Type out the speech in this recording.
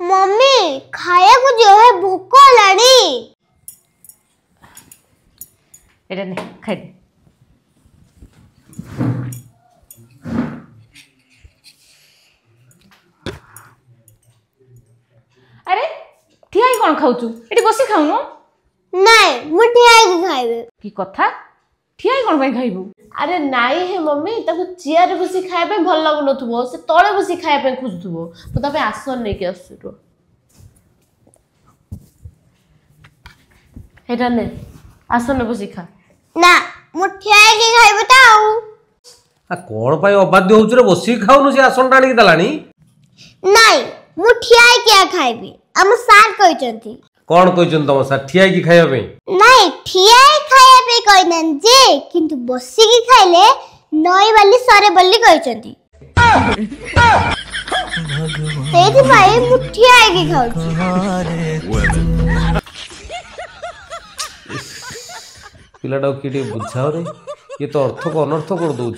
Mummy खाया को जो है भूख लानी एटा ने खाई दे। अरे ठिया ही कौन खाऊ एटी बसी खाऊनु नहीं मु ठिया के खाइबे की कथा ठिया ही कौन पे खाइबू अरे नाई हे मम्मी ताको चेयर बसी खाए पे भल लागु नथुबो से तळे बसी खाए पे खुजथुबो तो तबे आसन नै के आसुरो हेटा ने आसन बसी खा ना मु ठिया के खाइबे ता आ कोन पाई अबाध्य होउछ रे बसी खाउनु से आसन टाणी के दलानी नहीं मु ठिया के खाइबे हम सार कहिचंती कौन कहछन तम सा ठिया की खाया पे नहीं ठिया खाया पे कहनन जे किंतु बसी की खाइले नई वाली सरे बल्ली कहचंती तेजी भाई मु ठिया के खाउची पिलाटा किटे बुझाओ रे ये तो अर्थ को अनर्थ कर दोछ।